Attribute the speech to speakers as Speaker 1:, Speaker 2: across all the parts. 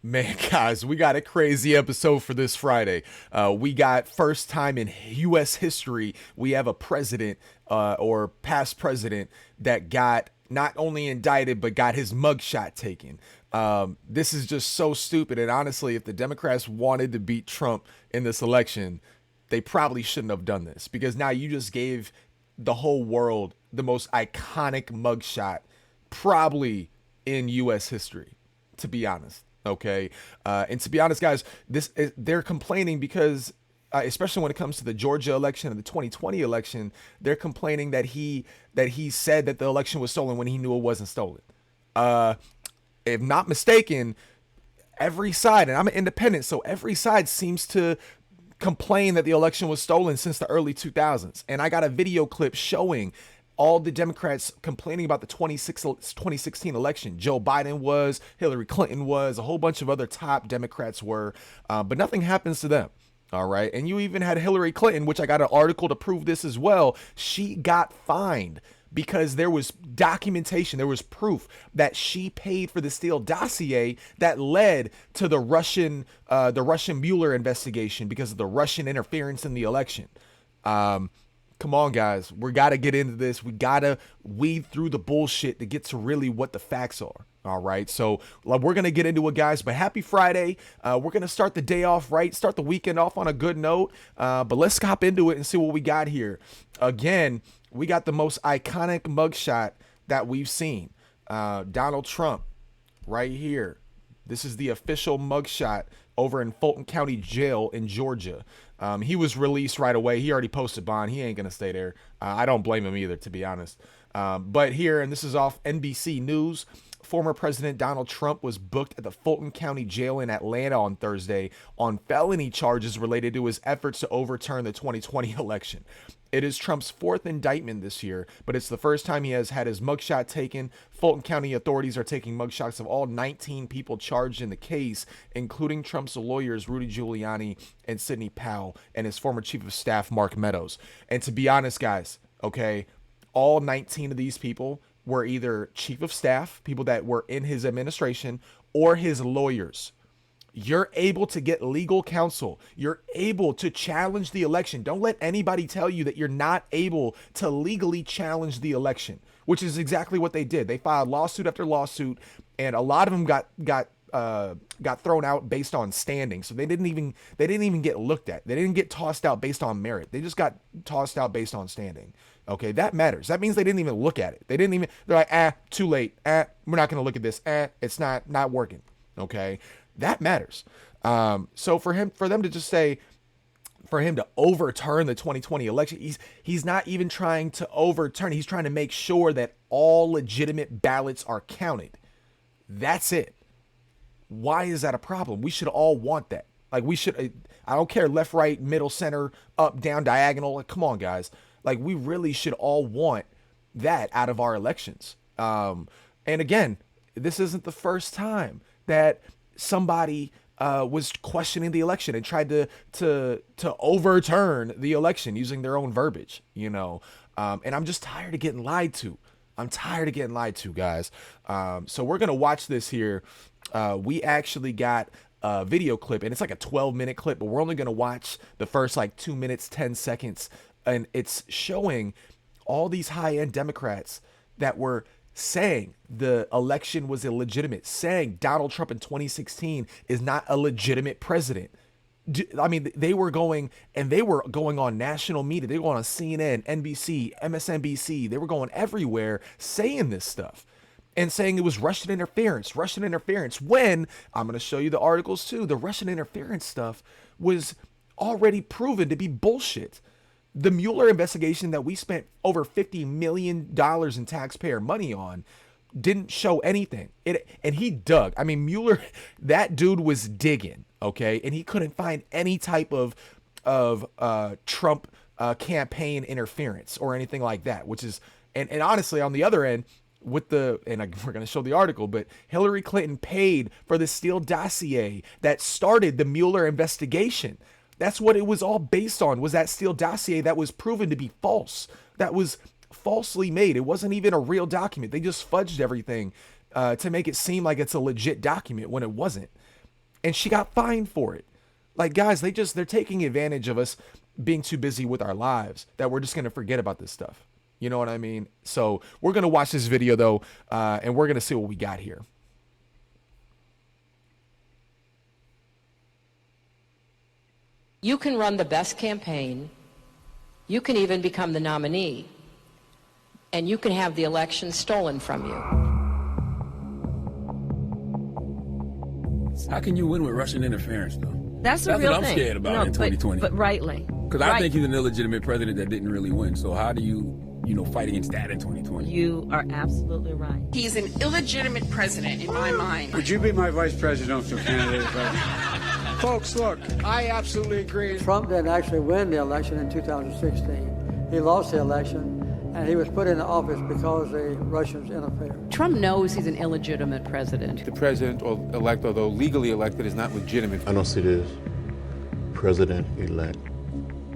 Speaker 1: Man, guys, we got a crazy episode for this Friday. We got first time in U.S. history, we have a president or past president that got not only indicted, but got his mugshot taken. This is just so stupid. And honestly, if the Democrats wanted to beat Trump in this election, they probably shouldn't have done this because now you just gave the whole world the most iconic mugshot probably in U.S. history, to be honest. Okay, and to be honest, guys, they're complaining because, especially when it comes to the Georgia election and the 2020 election, they're complaining that he said that the election was stolen when he knew it wasn't stolen. Uh, if not mistaken, every side, and I'm an independent, so every side seems to complain that the election was stolen since the early 2000s. And I got a video clip showing all the Democrats complaining about the 2016 election. Joe Biden was, Hillary Clinton was, a whole bunch of other top Democrats were, but nothing happens to them. All right. And you even had Hillary Clinton, which I got an article to prove this as well. She got fined because there was documentation, there was proof that she paid for the Steele dossier that led to the Russian Mueller investigation because of the Russian interference in the election. Um, Come on, guys. We got to get into this. We got to weed through the bullshit to get to really what the facts are. All right. So we're going to get into it, guys. But happy Friday. We're going to start the day off right, start the weekend off on a good note. But let's hop into it and see what we got here. Again, we got the most iconic mugshot that we've seen. Donald Trump right here. This is the official mugshot over in Fulton County Jail in Georgia. He was released right away. He already posted bond. He ain't going to stay there. I don't blame him either, to be honest. But here, and this is off NBC News, former President Donald Trump was booked at the Fulton County Jail in Atlanta on Thursday on felony charges related to his efforts to overturn the 2020 election. It is Trump's fourth indictment this year, but it's the first time he has had his mugshot taken. Fulton County authorities are taking mugshots of all 19 people charged in the case, including Trump's lawyers Rudy Giuliani and Sidney Powell and his former chief of staff Mark Meadows. And to be honest, guys, okay, all 19 of these people were either chief of staff, people that were in his administration, or his lawyers. You're able to get legal counsel. You're able to challenge the election. Don't let anybody tell you that you're not able to legally challenge the election, which is exactly what they did. They filed lawsuit after lawsuit, and a lot of them got thrown out based on standing. So they didn't even get looked at. They didn't get tossed out based on merit. They just got tossed out based on standing. Okay, that matters. That means they didn't even look at it. They're like, too late. We're not going to look at this. It's not working. Okay, that matters. So for them to just say, for him to overturn the 2020 election, he's not even trying to overturn. He's trying to make sure that all legitimate ballots are counted. That's it. Why is that a problem? We should all want that. Like we should, I don't care left, right, middle, center, up, down, diagonal. Like, come on, guys. Like we really should all want that out of our elections. And again, this isn't the first time that somebody was questioning the election and tried to overturn the election using their own verbiage, and I'm just tired of getting lied to. I'm tired of getting lied to, guys. So we're going to watch this here. We actually got a video clip, and it's like a 12-minute clip, but we're only going to watch the first like 2 minutes, 10 seconds. And it's showing all these high-end Democrats that were saying the election was illegitimate, saying Donald Trump in 2016 is not a legitimate president. I mean, they were going on national media. They were going on CNN, NBC, MSNBC. They were going everywhere saying this stuff and saying it was Russian interference, when I'm going to show you the articles too. The Russian interference stuff was already proven to be bullshit. The Mueller investigation that we spent over $50 million in taxpayer money on didn't show anything. And he dug. I mean, Mueller, that dude was digging, okay? And he couldn't find any type of Trump campaign interference or anything like that, which is, and honestly, on the other end, we're going to show the article, but Hillary Clinton paid for the Steele dossier that started the Mueller investigation. That's what it was all based on, was that Steele dossier that was proven to be false, that was falsely made. It wasn't even a real document. They just fudged everything to make it seem like it's a legit document when it wasn't. and she got fined for it. Like, guys, they're taking advantage of us being too busy with our lives that we're just going to forget about this stuff. You know what I mean? So we're going to watch this video, though, and we're going to see what we got here.
Speaker 2: You can run the best campaign. You can even become the nominee. And you can have the election stolen from you.
Speaker 3: How can you win with Russian interference, though?
Speaker 4: That's the real
Speaker 3: what I'm
Speaker 4: thing.
Speaker 3: scared about in 2020.
Speaker 4: But rightly.
Speaker 3: Because I think he's an illegitimate president that didn't really win. So how do you fight against that in 2020?
Speaker 4: You are absolutely right.
Speaker 5: He's an illegitimate president in my mind.
Speaker 6: Would you be my vice presidential candidate? Folks, look, I absolutely agree.
Speaker 7: Trump didn't actually win the election in 2016. He lost the election, and he was put into office because the Russians interfered.
Speaker 2: Trump knows he's an illegitimate president.
Speaker 8: The president-elect, although legally elected, is not legitimate.
Speaker 9: I don't see this president-elect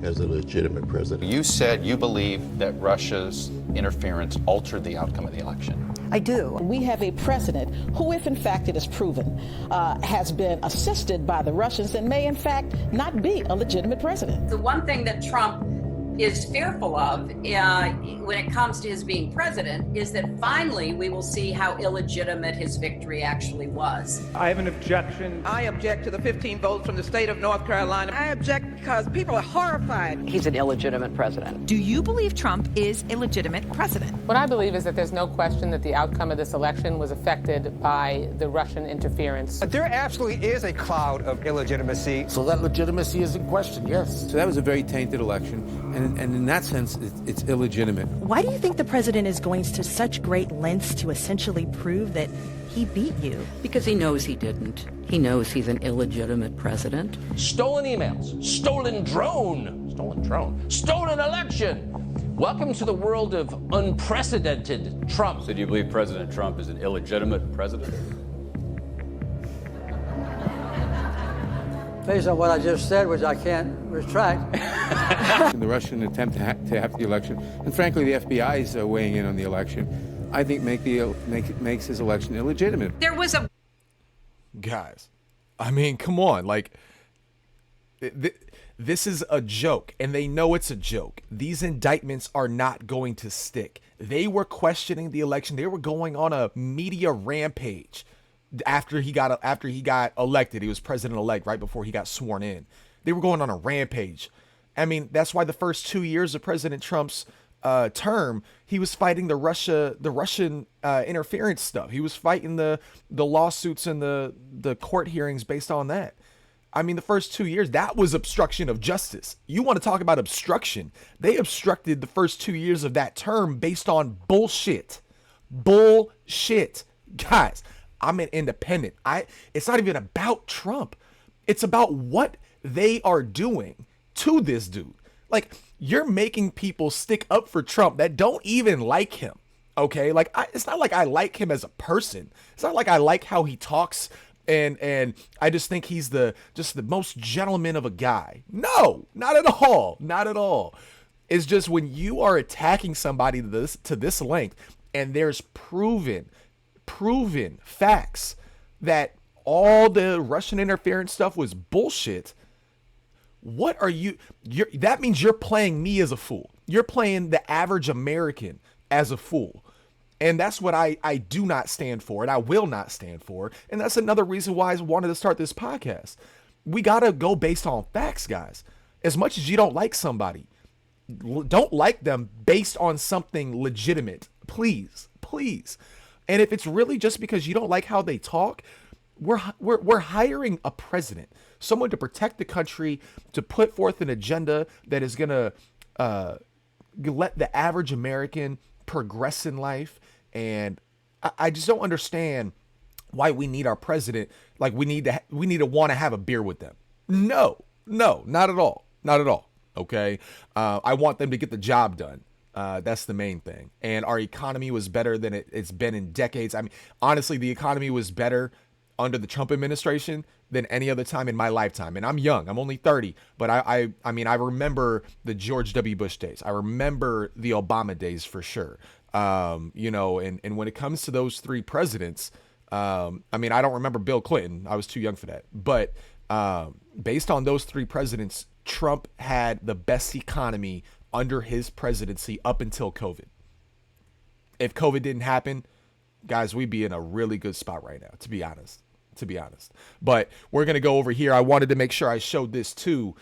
Speaker 9: as a legitimate president.
Speaker 10: You said you believe that Russia's interference altered the outcome of the election.
Speaker 11: I do.
Speaker 12: We have a president who, if in fact it is proven, has been assisted by the Russians and may in fact not be a legitimate president.
Speaker 5: The one thing that Trump is fearful of when it comes to his being president is that finally we will see how illegitimate his victory actually was.
Speaker 6: I have an objection.
Speaker 13: I object to the 15 votes from the state of North Carolina. I object because people are horrified.
Speaker 2: He's an illegitimate president.
Speaker 11: Do you believe Trump is a legitimate president?
Speaker 14: What I believe is that there's no question that the outcome of this election was affected by the Russian interference.
Speaker 13: There absolutely is a cloud of illegitimacy.
Speaker 8: So that legitimacy is in question, yes. So that was a very tainted election, and in that sense, it's illegitimate.
Speaker 11: Why do you think the president is going to such great lengths to essentially prove that he beat you?
Speaker 2: Because he knows he didn't. He knows he's an illegitimate president.
Speaker 15: Stolen emails, stolen drone, stolen election. Welcome to the world of unprecedented Trump.
Speaker 16: So do you believe President Trump is an illegitimate president?
Speaker 7: Based on what I just said, which I can't retract.
Speaker 8: The Russian attempt to have the election, and frankly, the FBI is weighing in on the election, I think makes his election illegitimate.
Speaker 5: There was a...
Speaker 1: Guys, I mean, come on. Like, this is a joke, and they know it's a joke. These indictments are not going to stick. They were questioning the election. They were going on a media rampage after he got elected. He was president-elect right before he got sworn in. They were going on a rampage. I mean, that's why the first 2 years of President Trump's term, he was fighting the Russian interference stuff. He was fighting the lawsuits and the court hearings based on that. I mean, the first 2 years, that was obstruction of justice. You want to talk about obstruction? They obstructed the first 2 years of that term based on bullshit. Bullshit. Guys, I'm an independent. It's not even about Trump. It's about what they are doing to this dude. Like, you're making people stick up for Trump that don't even like him. Okay? Like, it's not like I like him as a person. It's not like I like how he talks and I just think he's the most gentleman of a guy. No, not at all. Not at all. It's just when you are attacking somebody to this length and there's proven facts that all the Russian interference stuff was bullshit. What are that means you're playing me as a fool. You're playing the average American as a fool. And that's what I do not stand for, and I will not stand for. And that's another reason why I wanted to start this podcast. We got to go based on facts, guys. As much as you don't like somebody, don't like them based on something legitimate. Please, please. And if it's really just because you don't like how they talk, we're hiring a president, someone to protect the country, to put forth an agenda that is going to let the average American progress in life. And I just don't understand why we need our president. Like, we need to want to have a beer with them. No, not at all. Not at all. Okay. I want them to get the job done. That's the main thing. And our economy was better than it's been in decades. I mean, honestly, the economy was better under the Trump administration than any other time in my lifetime. And I'm young. I'm only 30. But I mean, I remember the George W. Bush days. I remember the Obama days for sure. And when it comes to those three presidents, I mean, I don't remember Bill Clinton. I was too young for that. But based on those three presidents, Trump had the best economy under his presidency up until COVID. If COVID didn't happen, guys, we'd be in a really good spot right now, to be honest. But we're going to go over here. I wanted to make sure I showed this too.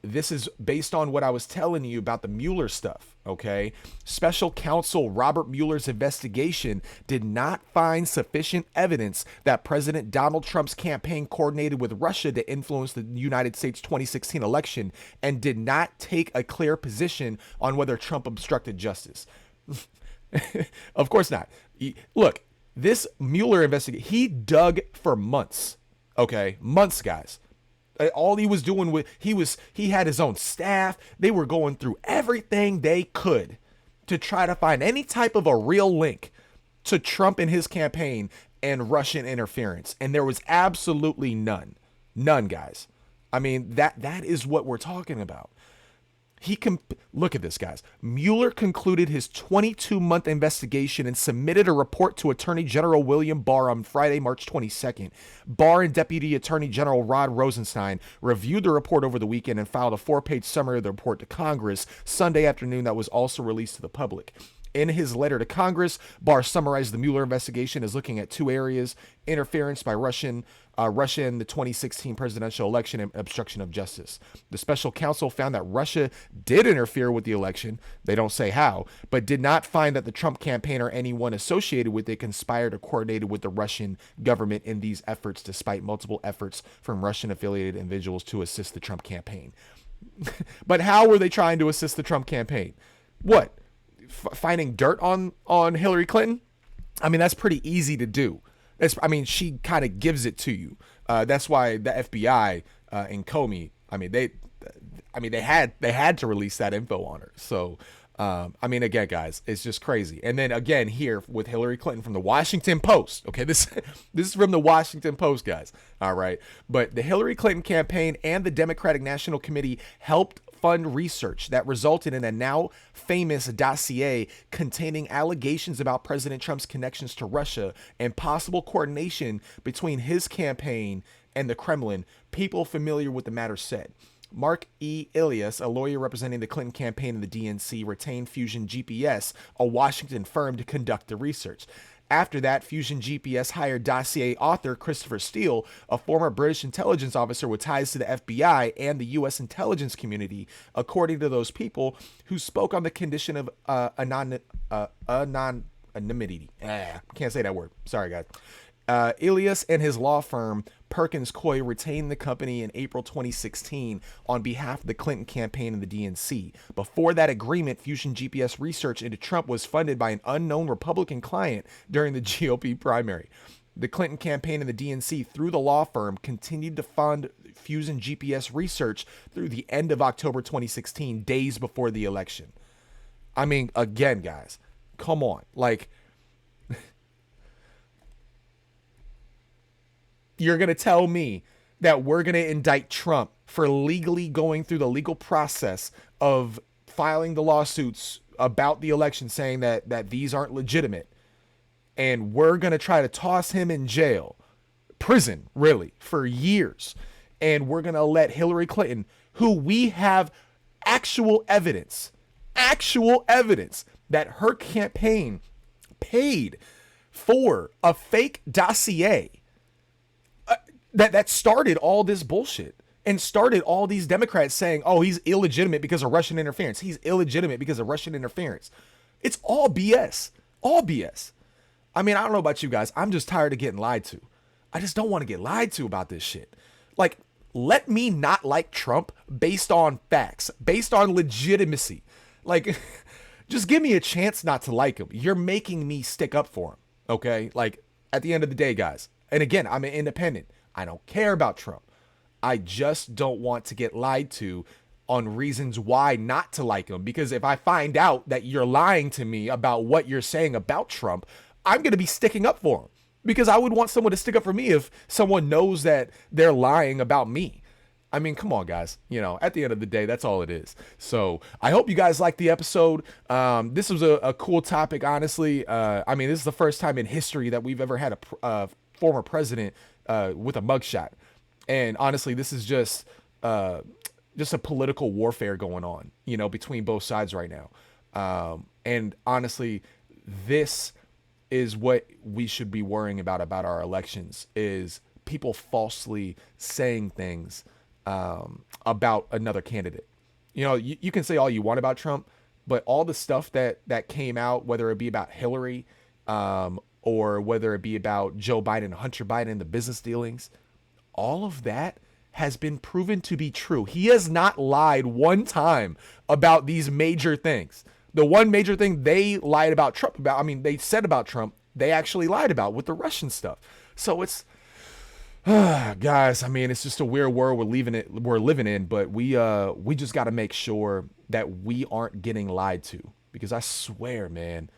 Speaker 1: This is based on what I was telling you about the Mueller stuff, okay? Special counsel Robert Mueller's investigation did not find sufficient evidence that President Donald Trump's campaign coordinated with Russia to influence the United States 2016 election and did not take a clear position on whether Trump obstructed justice. Of course not. Look, this Mueller investigation, he dug for months, okay? Months, guys. All he was doing he had his own staff. They were going through everything they could to try to find any type of a real link to Trump and his campaign and Russian interference. And there was absolutely none. None, guys. I mean, that is what we're talking about. Look at this, guys. Mueller concluded his 22-month investigation and submitted a report to Attorney General William Barr on Friday, March 22nd. Barr and Deputy Attorney General Rod Rosenstein reviewed the report over the weekend and filed a 4-page summary of the report to Congress Sunday afternoon that was also released to the public. In his letter to Congress, Barr summarized the Mueller investigation as looking at two areas: interference by Russia in the 2016 presidential election and obstruction of justice. The special counsel found that Russia did interfere with the election, they don't say how, but did not find that the Trump campaign or anyone associated with it conspired or coordinated with the Russian government in these efforts, despite multiple efforts from Russian-affiliated individuals to assist the Trump campaign. But how were they trying to assist the Trump campaign? What? Finding dirt on Hillary Clinton? I mean, that's pretty easy to do. She kind of gives it to you. That's why the FBI and Comey, they had to release that info on her. So, again, guys, it's just crazy. And then again here with Hillary Clinton from the Washington Post. Okay, this is from the Washington Post, guys. All right, but the Hillary Clinton campaign and the Democratic National Committee helped fund research that resulted in a now famous dossier containing allegations about President Trump's connections to Russia and possible coordination between his campaign and the Kremlin, people familiar with the matter said. Mark E. Ilias, a lawyer representing the Clinton campaign in the DNC, retained Fusion GPS, a Washington firm, to conduct the research. After that, Fusion GPS hired dossier author Christopher Steele, a former British intelligence officer with ties to the FBI and the U.S. intelligence community, according to those people who spoke on the condition of anonymity. Can't say that word. Sorry, guys. Ilias and his law firm, Perkins Coie, retained the company in April 2016 on behalf of the Clinton campaign and the DNC. Before that agreement, Fusion GPS research into Trump was funded by an unknown Republican client during the GOP primary. The Clinton campaign and the DNC, through the law firm, continued to fund Fusion GPS research through the end of October 2016, days before the election. I mean, again, guys, come on. You're going to tell me that we're going to indict Trump for legally going through the legal process of filing the lawsuits about the election, saying that these aren't legitimate, and we're going to try to toss him in jail, prison, really, for years, and we're going to let Hillary Clinton, who we have actual evidence that her campaign paid for a fake dossier that started all this bullshit and started all these Democrats saying, oh, he's illegitimate because of Russian interference. He's illegitimate because of Russian interference. It's all BS. All BS. I mean, I don't know about you guys. I'm just tired of getting lied to. I just don't want to get lied to about this shit. Let me not like Trump based on facts, based on legitimacy. Just give me a chance not to like him. You're making me stick up for him. Okay? At the end of the day, guys. And again, I'm an independent. I don't care about Trump. I just don't want to get lied to on reasons why not to like him. Because if I find out that you're lying to me about what you're saying about Trump, I'm going to be sticking up for him. Because I would want someone to stick up for me if someone knows that they're lying about me. I mean, come on, guys. You know, at the end of the day, that's all it is. So I hope you guys liked the episode. This was a cool topic, honestly. I mean, this is the first time in history that we've ever had a former president with a mugshot. And honestly, this is just a political warfare going on, you know, between both sides right now. And honestly, this is what we should be worrying about our elections, is people falsely saying things about another candidate. You know, you can say all you want about Trump, but all the stuff that came out, whether it be about Hillary or whether it be about Joe Biden, Hunter Biden, the business dealings, all of that has been proven to be true. He has not lied one time about these major things. The one major thing they lied about Trump about, I mean, they said about Trump, they actually lied about with the Russian stuff. So it's, guys, I mean, it's just a weird world we're living in, but we just got to make sure that we aren't getting lied to, because I swear, man,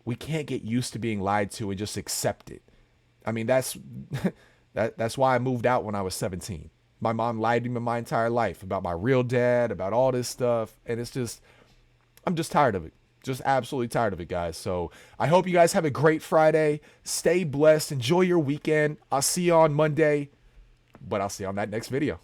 Speaker 1: we can't get used to being lied to and just accept it. I mean, that's why I moved out when I was 17. My mom lied to me my entire life about my real dad, about all this stuff. And it's just, I'm just tired of it. Just absolutely tired of it, guys. So I hope you guys have a great Friday. Stay blessed. Enjoy your weekend. I'll see you on Monday, but I'll see you on that next video.